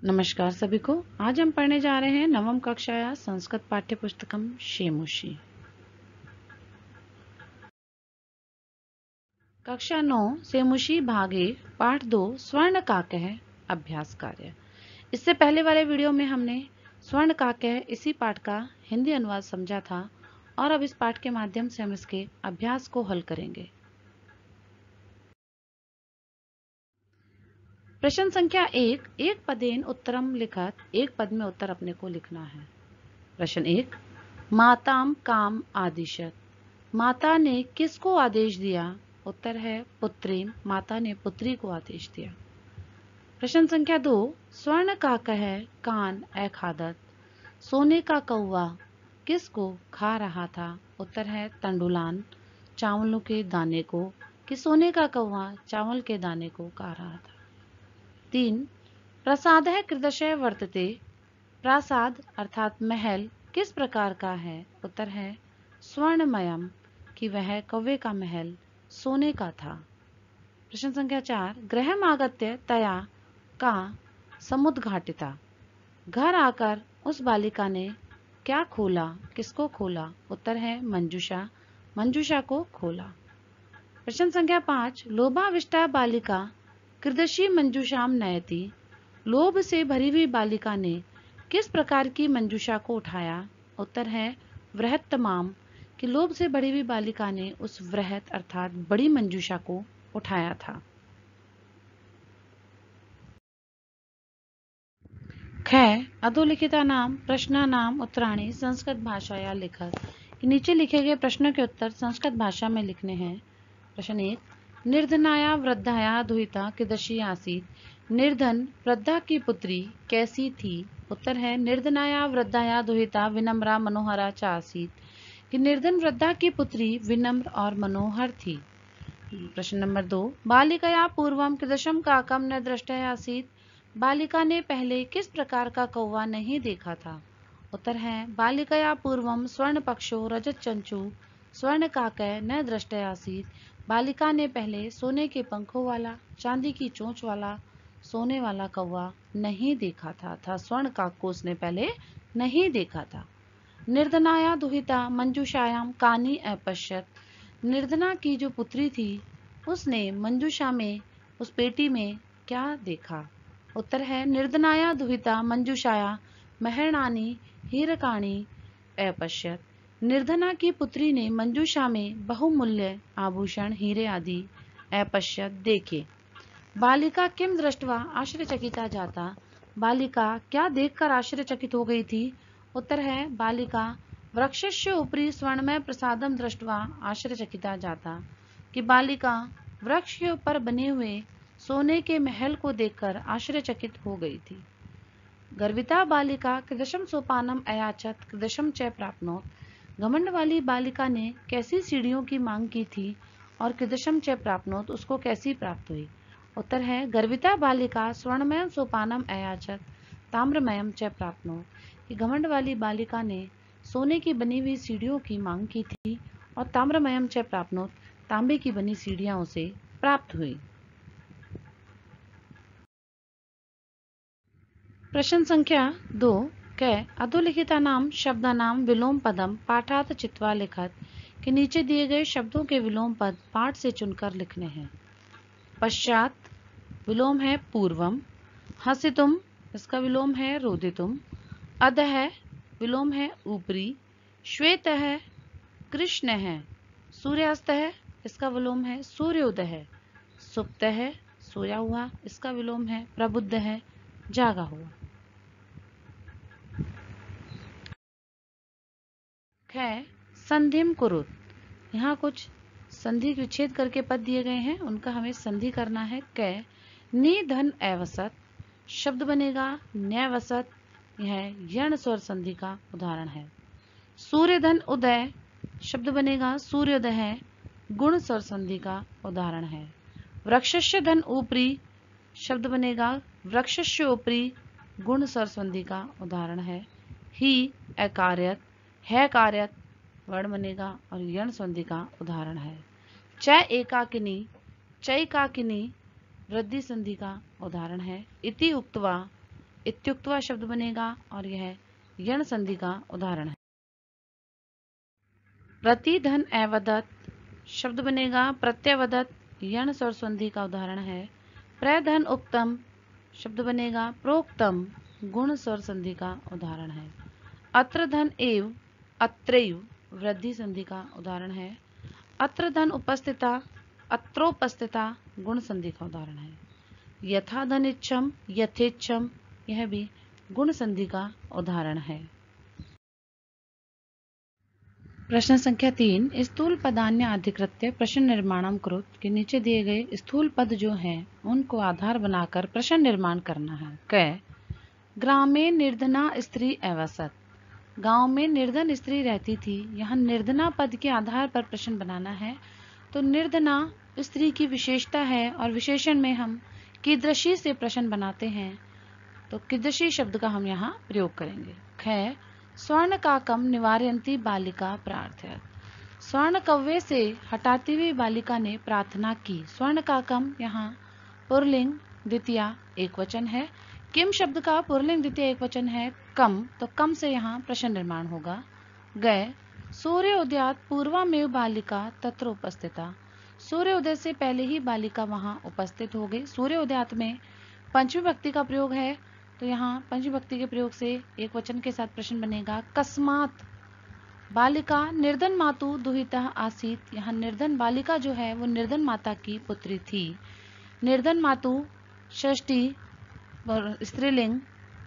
नमस्कार सभी को। आज हम पढ़ने जा रहे हैं नवम कक्षाया संस्कृत पाठ्य पुस्तकम शेमुषी। कक्षा 9 शेमुषी भाग 1 पाठ 2 स्वर्ण काकः अभ्यास कार्य। इससे पहले वाले वीडियो में हमने स्वर्ण काकः इसी पाठ का हिंदी अनुवाद समझा था और अब इस पाठ के माध्यम से हम इसके अभ्यास को हल करेंगे। प्रश्न संख्या 1, एक पदेन उत्तरम लिखत, एक पद में उत्तर अपने को लिखना है। प्रश्न 1, माताम काम आदिशत, माता ने किसको आदेश दिया? उत्तर है पुत्रीम, माता ने पुत्री को आदेश दिया। प्रश्न संख्या 2, स्वर्ण काकः कान अखादत, सोने का कौवा किसको खा रहा था? उत्तर है तंडुलान, चावलों के दाने को, कि सोने का कौवा चावल के दाने को खा रहा था। 3, प्रसादः कीदृशः वर्तते, प्रासाद अर्थात महल किस प्रकार का है? उत्तर है स्वर्णमयम, कि वह कौवे का महल सोने का था। प्रश्न संख्या 4, गृहम् आगत्य तया का समुद्घाटिता, घर आकर उस बालिका ने क्या खोला? किसको खोला? उत्तर है मंजूषा, मंजूषा को खोला। प्रश्न संख्या 5, लोभाविष्टा बालिका कीदृशी मंजूषाम नयति, लोभ से भरी हुई बालिका ने किस प्रकार की मंजूषा को उठाया? उत्तर है वृहत्तमाम, कि लोभ से भरी हुई बालिका ने उस वृहत अर्थात बड़ी मंजूषा को उठाया था। ख, अधोलिखिता नाम प्रश्न नाम उत्तराणी संस्कृत भाषाया लिखत, कि नीचे लिखे गए प्रश्नों के उत्तर संस्कृत भाषा में लिखने हैं। प्रश्न 1, निर्धनाया वृद्धाया दुहिता कीदृशी आसीत, निर्धन वृद्धा की पुत्री कैसी थी? उत्तर है निर्धनाया वृद्धाया दुहिता विनम्रा मनोहरा च आसीत, कि निर्धन वृद्धा की पुत्री विनम्र और मनोहर थी। प्रश्न नंबर 2, बालिकया पूर्वम कीदृशम काकम न दृष्टः आसीत, बालिका ने पहले किस प्रकार का कौवा नहीं देखा था? उत्तर है बालिकया पूर्वम स्वर्ण पक्षो रजत चंचू स्वर्ण काकः न दृष्टः आसीत, बालिका ने पहले सोने के पंखों वाला चांदी की चोंच वाला सोने वाला कौवा नहीं देखा था स्वर्ण काक को उसने पहले नहीं देखा था। निर्धनाया दुहिता मंजूषायाम कानी अपश्यत, निर्धना की जो पुत्री थी उसने मंजूषा में उस पेटी में क्या देखा? उत्तर है निर्धनाया दुहिता मंजूषाया महरणानी हीरकाणी अपश्यत, निर्धना की पुत्री ने मंजूषा में बहुमूल्य आभूषण हीरे आदि अपश्यत देखे। बालिका किम दृष्ट्वा आश्चर्यचकिता जाता, बालिका क्या देखकर आश्चर्यचकित हो गई थी? उत्तर है बालिका वृक्षस्य उपरि स्वर्णमय प्रसादम दृष्ट्वा आश्चर्यचकिता जाता, कि बालिका वृक्ष के ऊपर बने हुए सोने के महल को देखकर आश्चर्यचकित हो गई थी। गर्विता बालिका कीदृशम सोपानम अयाचत कीदृशम च प्राप्नोत, घमंड वाली बालिका ने कैसी सीढ़ियों की मांग की थी और कीदृशम च प्राप्नोत उसको कैसी प्राप्त हुई? उत्तर है गर्विता बालिका स्वर्णमयम सोपानम अयाचत ताम्रमयम च प्राप्नोत, कि घमंड वाली बालिका ने सोने की बनी हुई सीढ़ियों की मांग की थी और ताम्रमयम च प्राप्नोत तांबे की बनी सीढ़ियां उसे प्राप्त हुई। प्रश्न संख्या 2, क अधोलिखिता नाम शब्दानाम विलोम पदम पाठात चित्वा लिखत, के नीचे दिए गए शब्दों के विलोम पद पाठ से चुनकर लिखने हैं। पश्चात विलोम है पूर्वम, हसितुम इसका विलोम है रोदितुम, अधः विलोम है ऊपरी, श्वेत है कृष्ण है, सूर्यास्त है इसका विलोम है सूर्योदय, सुप्त है सोया हुआ इसका विलोम है प्रबुद्ध है जागा हुआ। ख, संधिम कुरुत, यहाँ कुछ संधि विच्छेद करके पद दिए गए हैं उनका हमें संधि करना है। क, निधन अवसत शब्द बनेगा न्यवसत, यह यण स्वर संधि का उदाहरण है। सूर्यधन उदय शब्द बनेगा सूर्योदय, गुण स्वर संधि का उदाहरण है। वृक्षस्य धन ऊपरी शब्द बनेगा वृक्षस्य ऊपरी, गुण स्वर संधि का उदाहरण है। ही अकार्यत है कार्यत वर्ण बनेगा और यण संधि का उदाहरण है। च एकाकिनी चैकाकिनी वृद्धि संधि का उदाहरण है। इति उक्तवा इत्युक्त्वा शब्द बनेगा और यह यण संधि का उदाहरण है। प्रतिधन एवदत शब्द बनेगा प्रत्यवदत यण स्वर संधि का उदाहरण है। प्रधन उक्तम शब्द बनेगा प्रोक्तम गुण स्वर संधि का उदाहरण है। अत्र धन एव अत्रैव वृद्धि संधि का उदाहरण है। अत्र धन उपस्थिता अत्रोपस्थिता गुण संधि का उदाहरण है। यथा धन इच्छम यथेच्छम यह भी गुण संधि का उदाहरण है। प्रश्न संख्या 3 स्थूल पदान्य अधिकृत्य प्रश्न निर्माणम कुरुत के नीचे दिए गए स्थूल पद जो हैं उनको आधार बनाकर प्रश्न निर्माण करना है। क ग्रामे निर्धना स्त्री अवसत, गांव में निर्धन स्त्री रहती थी। यहाँ निर्धना पद के आधार पर प्रश्न बनाना है। तो निर्धना स्त्री की विशेषता है और विशेषण में हम कीदृशी से प्रश्न बनाते हैं, तो कीदृशी शब्द का हम यहाँ प्रयोग करेंगे। ख स्वर्ण काकम निवारयंती बालिका प्रार्थयत, स्वर्ण कव्वे से हटाती हुई बालिका ने प्रार्थना की। स्वर्ण काकम यहाँ पुरलिंग द्वितीया एकवचन है। किम शब्द का पुरलिंग द्वितीय एकवचन है कम, तो कम से यहाँ प्रश्न निर्माण होगा। गए सूर्य उदयात पूर्वमेव बालिका तत्र उपस्थिता, सूर्य उदय से पहले ही बालिका वहां उपस्थित हो गई। सूर्य उदयात में पंचमी भक्ति का प्रयोग है, तो यहाँ पंचमी भक्ति के प्रयोग से एक वचन के साथ प्रश्न बनेगा। कस्मात बालिका निर्धन मातु दुहिता आसीत, यहाँ निर्धन बालिका जो है वो निर्धन माता की पुत्री थी। निर्धन मातु षष्ठी स्त्रीलिंग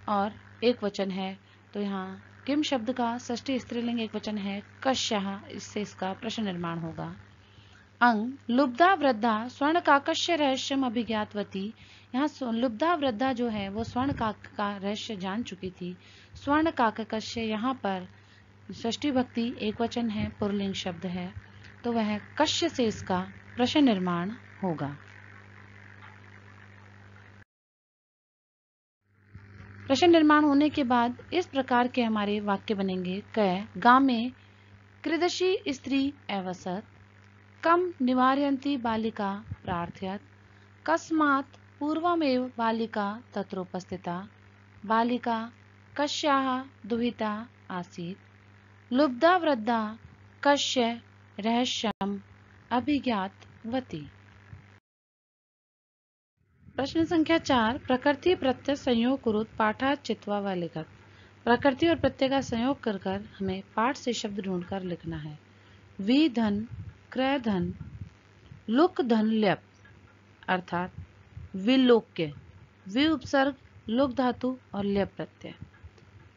और एक वचन है, तो यहाँ किम शब्द का षष्ठी स्त्रीलिंग एक वचन है कश्यः, इससे इसका प्रश्न निर्माण होगा। अंग लुब्धा वृद्धा स्वर्ण काकस्य रहस्यम अभिज्ञातवती, यहाँ लुब्धा वृद्धा जो है वो स्वर्ण काक का रहस्य जान चुकी थी। स्वर्ण काकस्य यहाँ पर षष्ठी भक्ति एक वचन है, पुरलिंग शब्द है, तो वह कश्य से इसका प्रश्न निर्माण होगा। प्रश्न निर्माण होने के बाद इस प्रकार के हमारे वाक्य बनेंगे। क गामे कृदशी स्त्री अवसत, कम निवारयन्ती बालिका प्रार्थयत, कस्मात् पूर्वमेव बालिका तत्रोपस्थिता, बालिका कस्याः दुहिता आसीत्, लुब्धा वृद्धा कस्य रहस्यम अभिज्ञातवती। प्रश्न संख्या 4 प्रकृति प्रत्यय संयोग कुरुत पाठात् चित्वा व लिखत, प्रकृति और प्रत्यय का संयोग कर हमें पाठ से शब्द ढूंढकर लिखना है। वि धन क्रय धन लुक धन ल्यप अर्थात विलोक्य, वि उपसर्ग लुक धातु और ल्यप प्रत्यय।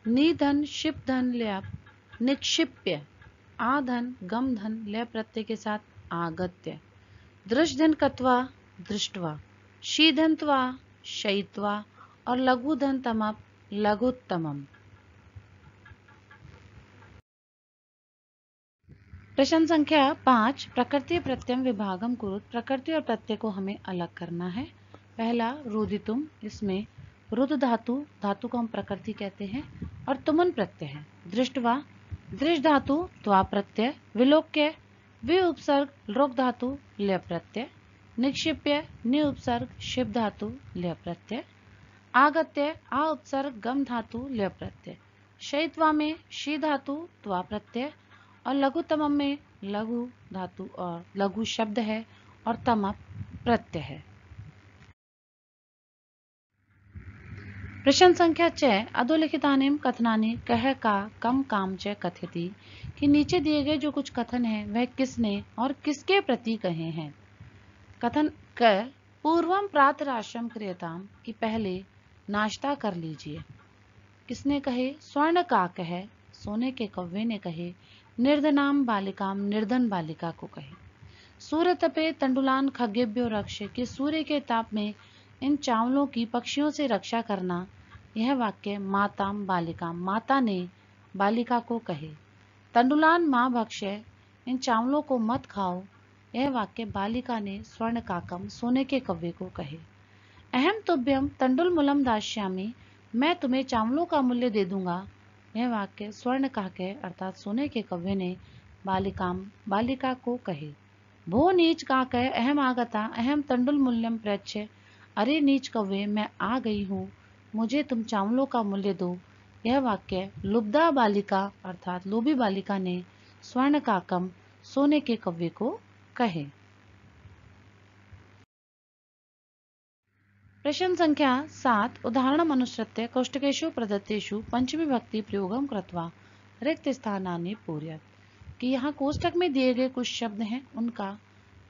निधन शिप धन ल्यप निक्षिप्य, आधन गम धन ल्यप प्रत्यय के साथ आगत्य। दृश धन कत्वा दृष्टवा, शीधन्त्वा शयित्वा और लघु धन तमप लघुत्तमम। प्रश्न संख्या 5 प्रकृति प्रत्यय विभागम कुरुत, प्रकृति और प्रत्यय को हमें अलग करना है। पहला रुदितुम, इसमें रुद धातु, धातु को हम प्रकृति कहते हैं, और तुमन प्रत्यय है। दृष्टवा दृश धातु त्वा प्रत्यय, विलोक्य वि उपसर्ग लोक धातु ल्य प्रत्यय, निक्षिप्य नि उपसर्ग शिव धातु ल्य प्रत्यय, आगत्य आ उपसर्ग गम धातु ल्य प्रत्यय, शयित्वा में शी धातु त्वा प्रत्यय और लघुतमम में लघु धातु और लघु शब्द है और तमप प्रत्यय है। प्रश्न संख्या 6 अधोलिखितानि कथनानि कह का कम काम च कथयति, कि नीचे दिए गए जो कुछ कथन है वह किसने और किसके प्रति कहे हैं। कथन क पूर्वम प्रातराश्रम क्रियताम, कि पहले नाश्ता कर लीजिए। किसने कहे? स्वर्ण काक है, सोने के कौवे ने कहे। निर्धनाम बालिकाम, निर्धन बालिका को कहे। सूर्य तपे तंडुलान खगेभ्यो रक्ष, कि सूर्य के ताप में इन चावलों की पक्षियों से रक्षा करना। यह वाक्य माताम बालिकाम, माता ने बालिका को कहे। तंडुलान माँ भक्ष्य, इन चावलों को मत खाओ। यह वाक्य बालिका ने स्वर्ण काकम, सोने के कौवे को कहे। अहम तुभ्यम तंडुल मूलम दास्यामि, मैं तुम्हें चावलों का मूल्य दे दूंगा। यह वाक्य स्वर्ण काके अर्थात सोने के कौवे ने बालिकाम, बालिका को कहे। भो नीच काके अहम आगता, अहम तंडुल मूल्यम प्रच्छ, अरे नीच कौवे मैं आ गई हूँ मुझे तुम चावलों का मूल्य दो। यह वाक्य लुब्धा बालिका अर्थात लोभी बालिका ने स्वर्ण काकम सोने के कव्वे को कहे। प्रश्न संख्या 7 उदाहरणम् अनुसृत्य कोष्टकेषु प्रदत्तेषु पंचमी विभक्ति प्रयोगम कृत्वा रिक्त स्थानानि पूरयत। कि यहाँ कोष्टक में दिए गए कुछ शब्द हैं, उनका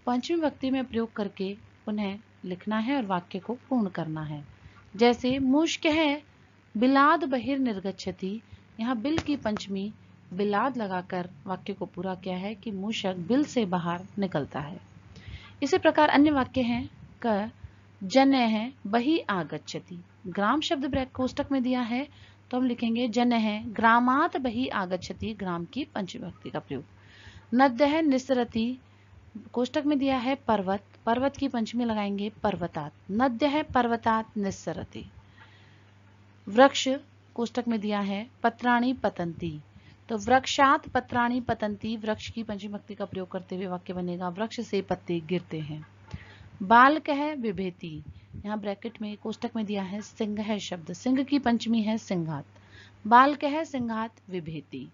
पंचमी विभक्ति में प्रयोग करके उन्हें लिखना है और वाक्य को पूर्ण करना है। जैसे मुश्क है बिलाद बहिर निर्गच्छति, यहाँ बिल की पंचमी बिलाद लगाकर वाक्य को पूरा किया है कि मूषक बिल से बाहर निकलता है। इसी प्रकार अन्य वाक्य हैं क जन है बही आगच्छति, ग्राम शब्द ब्रैकेट कोष्टक में दिया है तो हम लिखेंगे जन है ग्रामात बही आगच्छति, ग्राम की पंचमी विभक्ति का प्रयोग। नद्य है निसरति, कोष्टक में दिया है पर्वत, पर्वत की पंचमी लगाएंगे पर्वतात। नद्य है पर्वतात निस्सरति। वृक्ष कोष्टक में दिया है पत्राणि पतंती, तो वृक्षात पत्राणि पतंती, वृक्ष की पंचमी विभक्ति का प्रयोग करते हुए वाक्य बनेगा वृक्ष से पत्ते गिरते हैं। बालक है विभेति, यहाँ ब्रैकेट में कोष्टक में दिया है सिंह है शब्द, सिंह की पंचमी है सिंघात, बालक है सिंघात विभेति।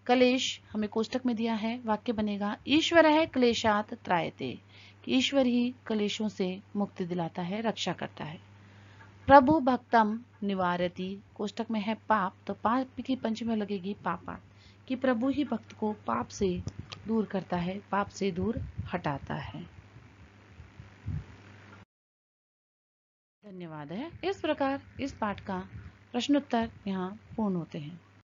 कलेश हमें कोष्टक में दिया है, वाक्य बनेगा ईश्वर है क्लेशात त्रायते, ईश्वर ही कलेशों से मुक्ति दिलाता है, रक्षा करता है। प्रभु भक्तम निवारति, कोष्टक में है पाप, तो पाप की पंचमी लगेगी पापात, कि प्रभु ही भक्त को पाप से दूर करता है, पाप से दूर हटाता है। धन्यवाद है। इस प्रकार इस पाठ का प्रश्नोत्तर यहाँ पूर्ण होते हैं।